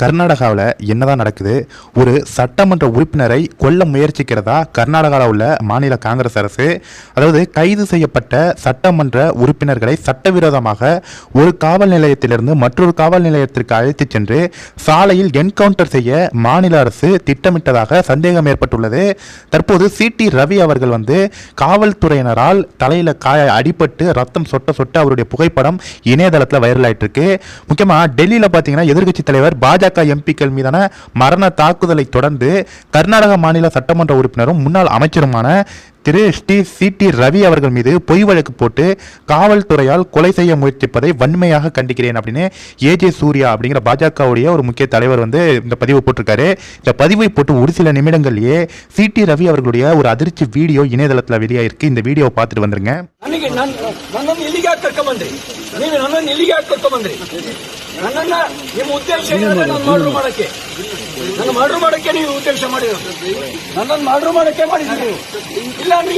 கர்நாடகாவில் என்னதான் நடக்குது? ஒரு சட்டமன்ற உறுப்பினரை கொல்ல முயற்சிக்கிறதா கர்நாடகாவில் உள்ள மாநில காங்கிரஸ் அரசு. அதாவது கைது செய்யப்பட்ட சட்டமன்ற உறுப்பினர்களை சட்டவிரோதமாக ஒரு காவல் நிலையத்திலிருந்து மற்றொரு காவல் நிலையத்திற்கு அழைத்துச் சென்று சாலையில் என்கவுண்டர் செய்ய மாநில அரசு திட்டமிட்டதாக சந்தேகம் ஏற்பட்டுள்ளது. தற்போது சிடி ரவி அவர்கள் காவல்துறையினரால் தலையில் அடிபட்டு ரத்தம் சொட்ட சொட்ட அவருடைய புகைப்படம் இணையதளத்தில் வைரல் ஆயிட்டு இருக்கு. முக்கியமாக டெல்லியில் பார்த்தீங்கன்னா எதிர்கட்சி தலைவர் பாஜக எம்பிக்கள் மீதான மரண தாக்குதலை தொடர்ந்து கர்நாடக மாநில சட்டமன்ற உறுப்பினரும் முன்னாள் அமைச்சருமான திரு சிடி ரவி அவர்கள் மீது பொய் வழக்கு போட்டு காவல்துறையால் கொலை செய்ய முயற்சிப்பதை வன்மையாக கண்டிக்கிறேன் அப்படின்னு ஏஜே சூர்யா அப்படிங்கிற பாஜகவுடைய ஒரு முக்கிய தலைவர் இந்த பதிவு போட்டிருக்காரு. இந்த பதிவை போட்டு ஒரு சில நிமிடங்கள்லயே சிடி ரவி அவர்களுடைய ஒரு அதிர்ச்சி வீடியோ இணையதளத்தில் வெளியாயிருக்கு. இந்த வீடியோவை பார்த்துட்டு வந்துருங்க.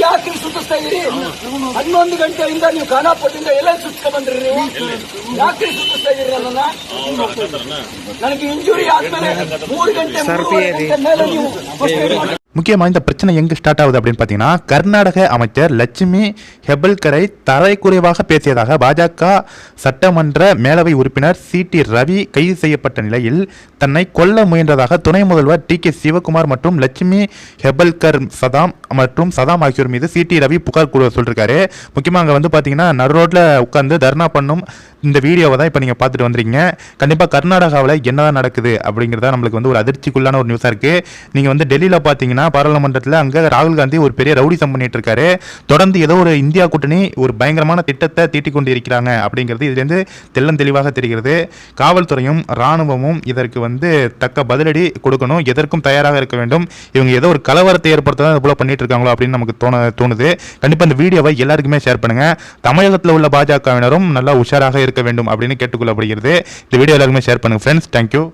ಯಾಕೆ ಸುತ್ತಿಸ್ತಾ ಇದೀರಿ? 11 ಗಂಟೆಯಿಂದ ನೀವು ಖಾನಾಪುರದಿಂದ ಎಲ್ಲ ಸುತ್ಕೊಂಡ್ ಬಂದ್ರಿ. ನೀವು ಯಾಕೆ ಸುತ್ತಿಸ್ತಾ ಇದೀರಿ? ನನಗೆ ಇಂಜುರಿ ಆದ್ಮೇಲೆ 3 ಗಂಟೆ ಮೇಲೆ ನೀವು முக்கியமாக இந்த பிரச்சனை எங்கே ஸ்டார்ட் ஆகுது அப்படின்னு பார்த்தீங்கன்னா, கர்நாடக அமைச்சர் லட்சுமி ஹெபல்கரை தரைக்குறைவாக பேசியதாக பாஜக சட்டமன்ற மேலவை உறுப்பினர் சிடி ரவி கைது செய்யப்பட்ட நிலையில் தன்னை கொல்ல முயன்றதாக துணை முதல்வர் டி.கே. சிவகுமார் மற்றும் லட்சுமி ஹெபல்கர் சதாம் ஆகியோர் மீது சிடி ரவி புகார் சொல்லியிருக்காரு. முக்கியமாக அங்கே பார்த்தீங்கன்னா நடு ரோட்டில் உட்காந்து தர்ணா பண்ணும் இந்த வீடியோவை தான் இப்போ நீங்கள் பார்த்துட்டு வந்துருக்கீங்க. கண்டிப்பாக கர்நாடகாவில் என்னதான் நடக்குது அப்படிங்கிறத நம்மளுக்கு ஒரு அதிர்ச்சிக்குள்ளான ஒரு நியூஸாக இருக்குது. நீங்கள் டெல்லியில் பார்த்தீங்கன்னா பாராளுமன்றத்தில் அங்கே ராகுல் காந்தி ஒரு பெரிய ரவுடிசம் பண்ணிட்டு இருக்காரு. தொடர்ந்து ஏதோ ஒரு இந்தியா கூட்டணி ஒரு பயங்கரமான திட்டத்தை தீட்டிக் கொண்டு இருக்கிறாங்க அப்படிங்கிறது இதுலேருந்து தெளிவாக தெரிகிறது. காவல்துறையும் இராணுவமும் இதற்கு தக்க பதிலடி கொடுக்கணும், எதற்கும் தயாராக இருக்க வேண்டும். இவங்க ஏதோ ஒரு கலவரத்தை ஏற்படுத்த இது போல பண்ணிட்டு இருக்காங்களோ அப்படின்னு நமக்கு தோணுது. கண்டிப்பாக இந்த வீடியோவை எல்லாருக்குமே ஷேர் பண்ணுங்க. தமிழகத்தில் உள்ள பாஜகவினரும் நல்லா உஷாராக இருக்க வேண்டும் அப்படின்னு கேட்டுக்கொள்ளப்படுகிறது. இந்த வீடியோ எல்லாருக்குமே ஷேர் பண்ணுங்க ஃப்ரெண்ட்ஸ். தேங்க்யூ.